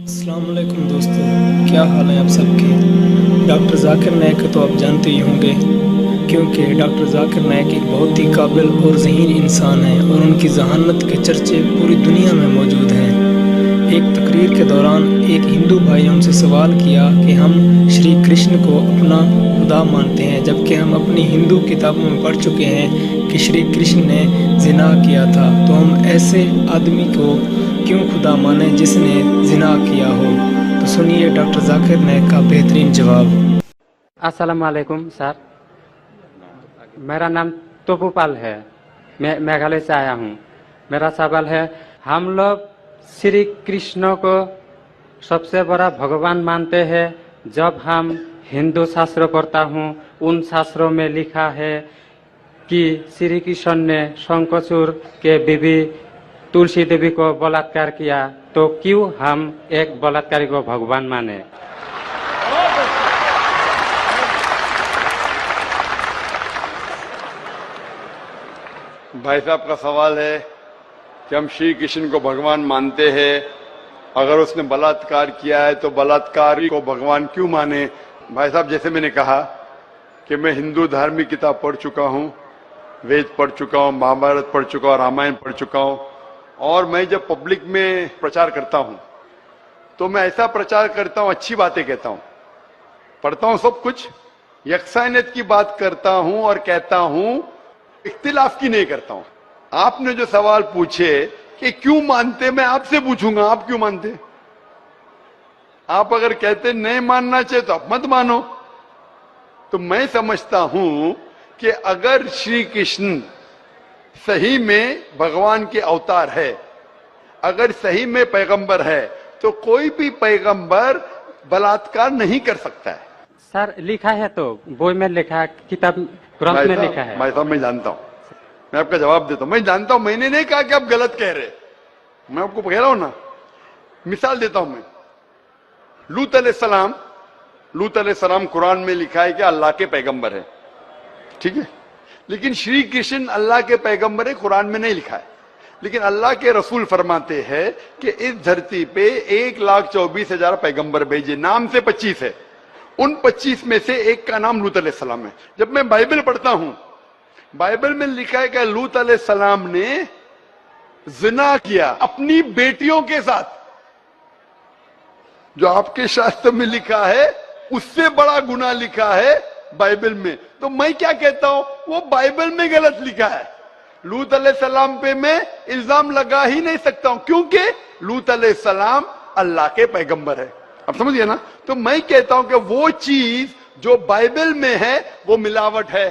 अस्सलाम वालेकुम दोस्तों, क्या हाल है आप सबके। डॉक्टर जाकिर नायक को तो आप जानते ही होंगे, क्योंकि डॉक्टर जाकिर नायक एक बहुत ही काबिल और ज़हीन इंसान हैं और उनकी जहानत के चर्चे पूरी दुनिया में मौजूद हैं। एक तकरीर के दौरान एक हिंदू भाई ने उनसे सवाल किया कि हम श्री कृष्ण को अपना खुदा मानते हैं, जबकि हम अपनी हिंदू किताबों में पढ़ चुके हैं कि श्री कृष्ण ने जिना किया था, तो हम ऐसे आदमी को क्यों खुदा माने जिसने जिना किया हो। तो सुनिए डॉक्टर जाकिर नायक का बेहतरीन जवाब। अस्सलाम वालेकुम सर, मेरा नाम तोपूपाल है, मैं मेघालय से आया हूँ। मेरा सवाल है, हम लोग श्री कृष्ण को सबसे बड़ा भगवान मानते हैं। जब हम हिंदू शास्त्र पढ़ता हूँ, उन शास्त्रों में लिखा है कि श्री कृष्ण ने शंखचूड़ के बीवी तुलसी देवी को बलात्कार किया, तो क्यों हम एक बलात्कारी को भगवान माने। भाई साहब का सवाल है कि हम श्री कृष्ण को भगवान मानते हैं, अगर उसने बलात्कार किया है तो बलात्कारी को भगवान क्यों माने। भाई साहब, जैसे मैंने कहा कि मैं हिंदू धार्मिक किताब पढ़ चुका हूँ, वेद पढ़ चुका हूँ, महाभारत पढ़ चुका हूँ, रामायण पढ़ चुका हूँ, और मैं जब पब्लिक में प्रचार करता हूँ तो मैं ऐसा प्रचार करता हूँ, अच्छी बातें कहता हूँ, पढ़ता हूँ सब कुछ, यकसानियत की बात करता हूँ और कहता हूँ, इख्तिलाफ की नहीं करता हूं। आपने जो सवाल पूछे कि क्यों मानते, मैं आपसे पूछूंगा आप क्यों मानते। आप अगर कहते नहीं मानना चाहिए तो आप मत मानो। तो मैं समझता हूं कि अगर श्री कृष्ण सही में भगवान के अवतार है, अगर सही में पैगंबर है, तो कोई भी पैगंबर बलात्कार नहीं कर सकता है। सर लिखा है, तो बोई में लिखा है, किताब ग्रंथ में लिखा है। भाई साहब, मैं जानता हूं, मैं आपका जवाब देता हूं, मैं जानता हूं, मैंने नहीं कहा कि आप गलत कह रहे, मैं आपको कह रहा हूं ना। मिसाल देता हूं मैं, लूत अलैहिस्सलाम कुरान में लिखा है कि अल्लाह के पैगंबर है, ठीक है, लेकिन श्री कृष्ण अल्लाह के पैगंबर है, कुरान में नहीं लिखा है। लेकिन अल्लाह के रसूल फरमाते हैं कि इस धरती पे 1,24,000 पैगंबर भेजे, नाम से 25 है, उन 25 में से एक का नाम लूत अलैहिस्सलाम है। जब मैं बाइबल पढ़ता हूं, बाइबल में लिखा है कि लूत अलैहिस्सलाम ने जिना किया अपनी बेटियों के साथ। जो आपके शास्त्र में लिखा है उससे बड़ा गुनाह लिखा है बाइबल में। तो मैं क्या कहता हूं, वो बाइबल में गलत लिखा है। लूत अलैहिस्सलाम पे मैं इल्जाम लगा ही नहीं सकता हूं, क्योंकि लूत अलैहिस्सलाम अल्लाह के पैगंबर है। अब समझिए ना। तो मैं कहता हूं कि वो चीज जो बाइबल में है वो मिलावट है।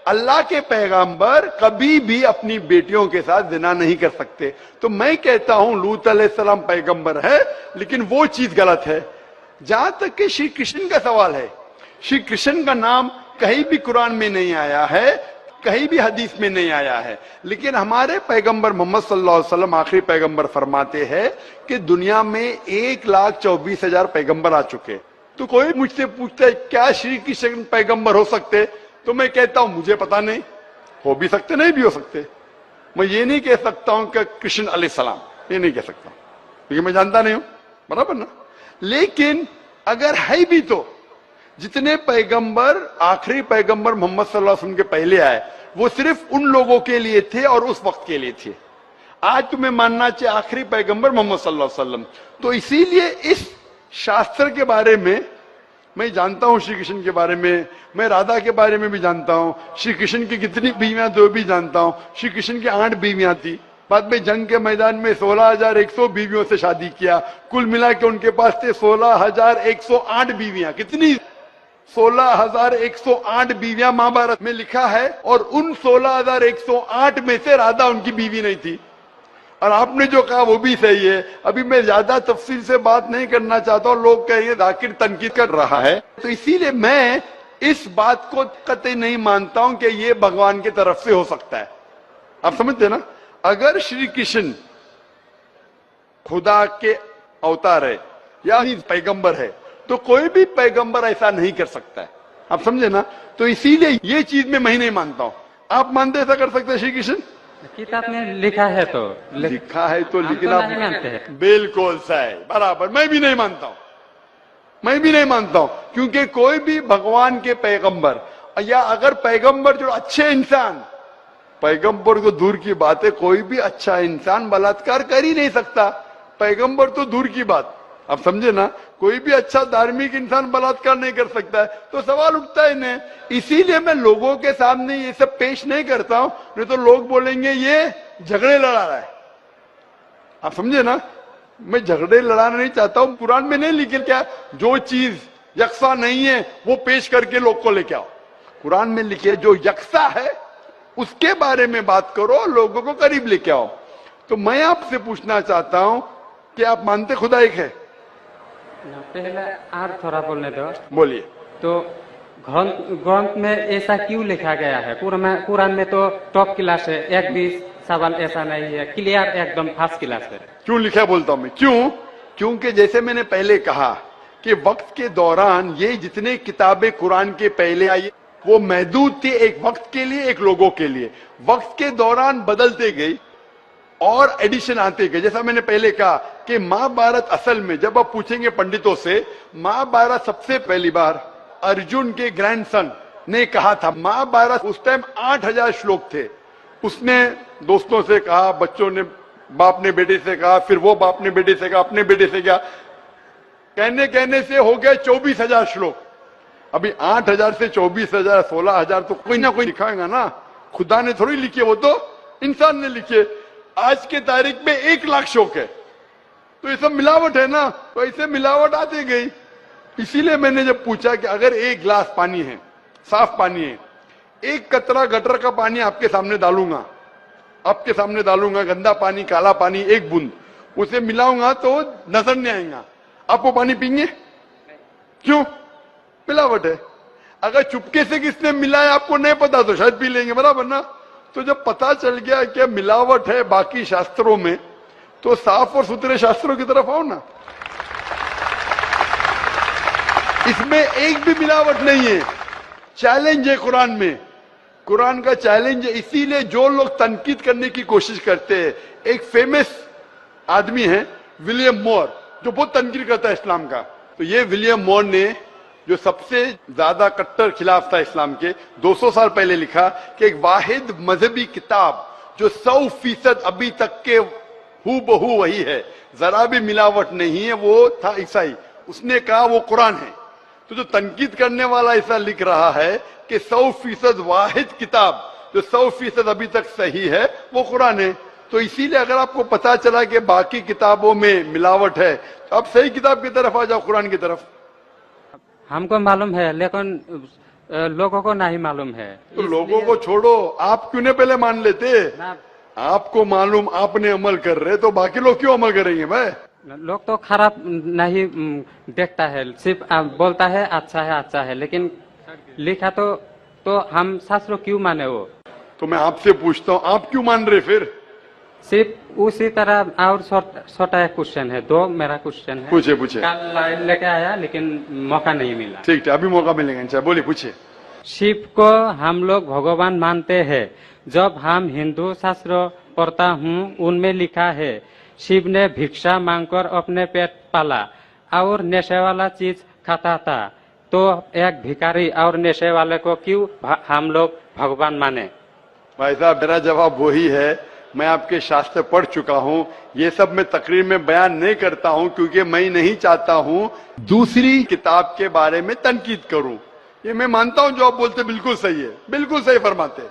अल्लाह के पैगंबर कभी भी अपनी बेटियों के साथ जिना नहीं कर सकते। तो मैं कहता हूं लूत अलैहिस्सलाम पैगंबर है, लेकिन वो चीज गलत है। जहां तक कि श्री कृष्ण का सवाल है, श्री कृष्ण का नाम कहीं भी कुरान में नहीं आया है, कहीं भी हदीस में नहीं आया है, लेकिन हमारे पैगंबर मोहम्मद सल्लल्लाहु अलैहि वसल्लम आखिरी पैगंबर फरमाते हैं कि दुनिया में 1,24,000 पैगंबर आ चुके। तो कोई मुझसे पूछता है क्या श्री कृष्ण पैगंबर हो सकते, तो मैं कहता हूं मुझे पता नहीं, हो भी सकते नहीं भी हो सकते। मैं ये नहीं कह सकता हूं कि कृष्ण अलैहिस्सलाम, ये नहीं कह सकता क्योंकि मैं जानता नहीं हूं, बराबर ना। लेकिन अगर है भी तो जितने पैगंबर आखिरी पैगंबर मोहम्मद सल्लल्लाहु अलैहि वसल्लम के पहले आए, वो सिर्फ उन लोगों के लिए थे और उस वक्त के लिए थे। आज तुम्हें मानना चाहिए आखिरी पैगंबर मोहम्मद सल्लल्लाहु अलैहि वसल्लम। तो इसीलिए इस शास्त्र के बारे में मैं जानता हूं, श्री कृष्ण के बारे में, मैं राधा के बारे में भी जानता हूं, श्री कृष्ण की कितनी बीवियां दो भी जानता हूं। श्री कृष्ण की 8 बीवियां थी, बाद में जंग के मैदान में 16,100 बीवियों से शादी किया, कुल मिला के उनके पास थे 16,108 बीवियां। कितनी? 16,108 बीवियां महाभारत में लिखा है, और उन 16,108 में से राधा उनकी बीवी नहीं थी। और आपने जो कहा वो भी सही है। अभी मैं ज्यादा तफसील से बात नहीं करना चाहता हूं, लोग कहेंगे जाकिर तनकीद कर रहा है, तो इसीलिए मैं इस बात को कतई नहीं मानता हूं कि ये भगवान की तरफ से हो सकता है। आप समझते ना। अगर श्री कृष्ण खुदा के अवतार है या पैगंबर है, तो कोई भी पैगंबर ऐसा नहीं कर सकता है। आप समझे ना। तो इसीलिए ये चीज में मैं नहीं मानता हूं। आप मानते ऐसा कर सकते हैं श्री कृष्ण? किताब में लिखा है तो लिखा है तो, हम लेकिन तो आप नहीं मानते हैं। बिल्कुल सही, बराबर। मैं भी नहीं मानता हूं, मैं भी नहीं मानता हूं, क्योंकि कोई भी भगवान के पैगंबर या अगर पैगंबर जो अच्छे इंसान, पैगंबर को दूर की बात है, कोई भी अच्छा इंसान बलात्कार कर ही नहीं सकता। पैगंबर तो दूर की बात, आप समझे ना, कोई भी अच्छा धार्मिक इंसान बलात्कार नहीं कर सकता है, तो सवाल उठता है नहीं। इसीलिए मैं लोगों के सामने ये सब पेश नहीं करता हूं, नहीं तो लोग बोलेंगे ये झगड़े लड़ा रहा है। आप समझे ना, मैं झगड़े लड़ाना नहीं चाहता हूं। कुरान में नहीं लिखे क्या, जो चीज यकसा नहीं है वो पेश करके लोग को लेके आओ। कुरान में लिखे जो यकसा है उसके बारे में बात करो, लोगों को करीब लेके आओ। तो मैं आपसे पूछना चाहता हूं कि आप मानते खुदा एक है? पहले और थोड़ा बोलने दो। बोलिए। तो ग्रंथ में ऐसा क्यों लिखा गया है? कुरान में तो टॉप क्लास है, एक भी सवाल ऐसा नहीं है, क्लियर एकदम फर्स्ट क्लास है। क्यों लिखा बोलता हूं मैं, क्यों? क्योंकि जैसे मैंने पहले कहा कि वक्त के दौरान ये जितने किताबें कुरान के पहले आई वो महदूद थी, एक वक्त के लिए, एक लोगों के लिए। वक्त के दौरान बदलते गई और एडिशन आते गए। जैसा मैंने पहले कहा कि महाभारत असल में जब आप पूछेंगे पंडितों से, महाभारत सबसे पहली बार अर्जुन के ग्रैंडसन ने कहा था। महाभारत उस टाइम 8000 श्लोक थे। उसने दोस्तों से कहा, बच्चों ने बाप ने बेटे से कहा, फिर वो बाप ने बेटे से कहा, अपने बेटे से कहा, कहने कहने से हो गए 24,000 श्लोक। अभी 8000 से 24,000 16,000 तो कोई ना कोई लिखाएगा ना, खुदा ने थोड़ी लिखे, वो तो इंसान ने लिखे। आज के तारीख में 1 लाख श्लोक है, तो ये सब मिलावट है ना, तो ऐसे मिलावट आती गई। इसीलिए मैंने जब पूछा कि अगर 1 गिलास पानी है, साफ पानी है, 1 कतरा गटर का पानी आपके सामने डालूंगा, आपके सामने डालूंगा, गंदा पानी, काला पानी, 1 बूंद उसे मिलाऊंगा तो नजर नहीं आएगा, आप वो पानी पीएंगे? क्यों? मिलावट है। अगर चुपके से किसने मिलाया आपको नहीं पता तो शायद पी लेंगे, बराबर ना। तो जब पता चल गया कि मिलावट है बाकी शास्त्रों में, तो साफ और सुथरे शास्त्रों की तरफ आओ ना। इसमें एक भी मिलावट नहीं है। चैलेंज है कुरान में, कुरान का चैलेंज है। इसीलिए जो लोग तनकीद करने की कोशिश करते हैं, एक फेमस आदमी है विलियम मोर, जो बहुत तनकीद करता है इस्लाम का। तो ये विलियम मोर ने, जो सबसे ज्यादा कट्टर खिलाफ था इस्लाम के, 200 साल पहले लिखा कि एक वाहिद मजहबी किताब जो 100% अभी तक के हूबहू वही है, जरा भी मिलावट नहीं है, वो था ईसाई। उसने कहा वो कुरान है। तो जो तनकीद करने वाला ऐसा लिख रहा है कि 100% वाहिद किताब जो 100% अभी तक सही है वो कुरान है। तो इसीलिए अगर आपको पता चला कि बाकी किताबों में मिलावट है, तो आप सही किताब की तरफ आ जाओ, कुरान की तरफ। हमको मालूम है, लेकिन लोगों को नहीं मालूम है। तो लोगों को छोड़ो, आप क्यों नहीं पहले मान लेते? आपको मालूम, आपने अमल कर रहे, तो बाकी लोग क्यों अमल करेंगे भाई? लोग तो खराब नहीं देखता है, सिर्फ बोलता है अच्छा है, लेकिन लिखा तो हम शास्त्रों क्यों माने वो? तो मैं आपसे पूछता हूँ, आप क्यों मान रहे फिर? सिर्फ उसी तरह। और छोटा एक क्वेश्चन है, 2 मेरा क्वेश्चन है। पूछे। कल लाइन लेके आया लेकिन मौका नहीं मिला। ठीक है, अभी मौका मिलेगा इंशाल्लाह। बोलिए, पूछिए। शिव को हम लोग भगवान मानते हैं। जब हम हिंदू शास्त्र पढ़ता हूँ, उनमें लिखा है शिव ने भिक्षा मांगकर अपने पेट पाला और नशे वाला चीज खाता था। तो एक भिखारी और नशे वाले को क्यों हम लोग भगवान माने? भाई साहब, मेरा जवाब वही है। मैं आपके शास्त्र पढ़ चुका हूँ। ये सब मैं तकरीर में बयान नहीं करता हूँ, क्योंकि मैं नहीं चाहता हूँ दूसरी किताब के बारे में तनकीद करूँ। ये मैं मानता हूँ जो आप बोलते बिल्कुल सही है, बिल्कुल सही फरमाते,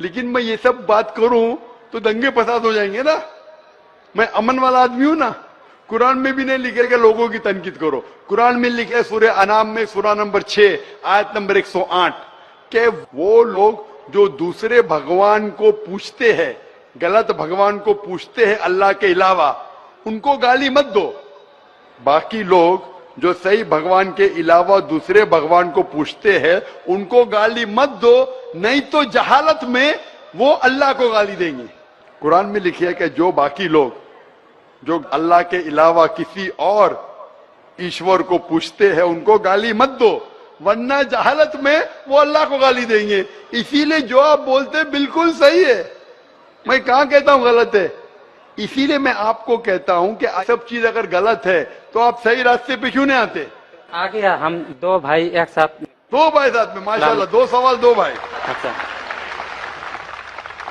लेकिन मैं ये सब बात करूँ तो दंगे फसाद हो जाएंगे ना। मैं अमन वाला आदमी हूं ना। कुरान में भी नहीं लिखे कि लोगों की तनकीद करो। कुरान में लिखे सूरह अनाम में सूरह नंबर 6 आयत नंबर 108 के वो लोग जो दूसरे भगवान को पूछते हैं, गलत भगवान को पूछते हैं अल्लाह के अलावा, उनको गाली मत दो। बाकी लोग जो सही भगवान के अलावा दूसरे भगवान को पूछते हैं उनको गाली मत दो, नहीं तो जहालत में वो अल्लाह को गाली देंगे। कुरान में लिखा है कि जो बाकी लोग जो अल्लाह के अलावा किसी और ईश्वर को पूछते हैं उनको गाली मत दो, वरना जहालत में वो अल्लाह को गाली देंगे। इसीलिए जो आप बोलते बिल्कुल सही है, मैं कहाँ कहता हूँ गलत है? इसीलिए मैं आपको कहता हूँ कि सब चीज अगर गलत है तो आप सही रास्ते पे क्यों नहीं आते? आ गया, हम दो भाई एक साथ। दो भाई साथ में, माशाल्लाह, दो सवाल दो भाई, अच्छा,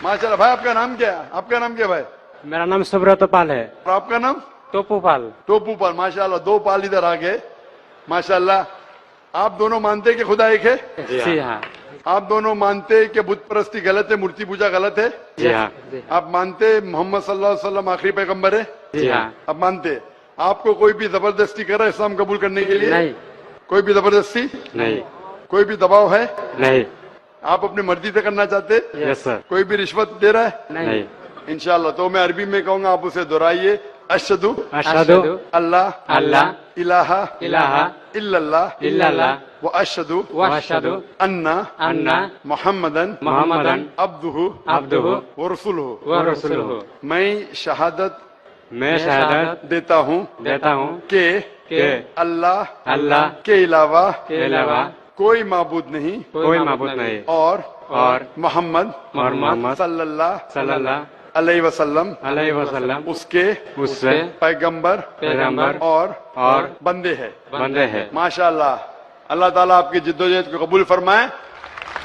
माशाल्लाह। भाई आपका नाम क्या है? आपका नाम क्या है भाई? मेरा नाम सुब्रत पाल है। और आपका नाम? टोपू पाल। टोपू पाल, माशाल्लाह, दो पाल इधर आ गए, माशाल्लाह। आप दोनों मानते हैं कि खुदा एक है? जी हाँ। आप दोनों मानते हैं कि बुत परस्ती गलत है, मूर्ति पूजा गलत है? जी हाँ। आप मानते हैं मोहम्मद सल्लल्लाहु अलैहि वसल्लम आखिरी पैगंबर है? जी हाँ। आप मानते हैं? आपको कोई भी जबरदस्ती कर रहा है इस्लाम कबूल करने के लिए? नहीं। कोई भी जबरदस्ती नहीं। कोई भी दबाव है? नहीं। आप अपनी मर्जी से करना चाहते? Yes sir. कोई भी रिश्वत दे रहा है? नहीं। इंशाल्लाह। तो मैं अरबी में कहूंगा, आप उसे दोहराइए। अशहदु अशहदु अल्लाह अल्लाह इलाहा इलाहा इल्लल्लाह इल्लल्लाह व अशहदु व अशहदु अन्ना अन्ना मुहम्मदन मुहम्मदन अब्दुहु अब्दुहु व रसूलुहु। व रसूलुहु। मैं शहादत मैं शहादत देता हूँ देता हूँ कि कि अल्लाह अल्लाह के अलावा के अलावा कोई माबूद नहीं कोई माबूद नहीं और मोहम्मद मोहम्मद सल्लल्लाहु सल्लल्लाहु अलैहि वसल्लम अलैहि वसल्लम उसके उससे पैगंबर पैगंबर और बंदे है। बंदे हैं। माशाल्लाह। अल्लाह ताला आपकी जिद्दोजहद को कबूल फरमाए,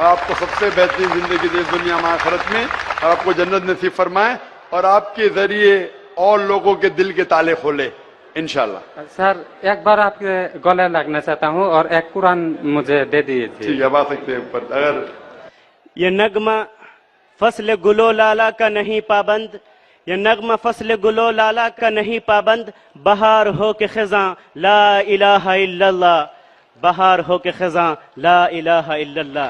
आपको सबसे बेहतरीन जिंदगी दे दुनिया में आखिरत में, और आपको जन्नत नसीब फरमाए, और आपके जरिए और लोगों के दिल के ताले खोले इंशाल्लाह। सर एक बार आपके गले लगना चाहता हूँ और एक कुरान मुझे दे दीजिए। ठीक है, अब आ सकते हैं ऊपर। अगर ये नगमा फसल गुलो लाला का नहीं पाबंद, ये नगमा फसल गुलो लाला का नहीं पाबंद, बहार हो के खिज़ां ला इलाहा इल्लल्लाह, बहार हो के खिज़ां ला इलाहा इल्लल्लाह।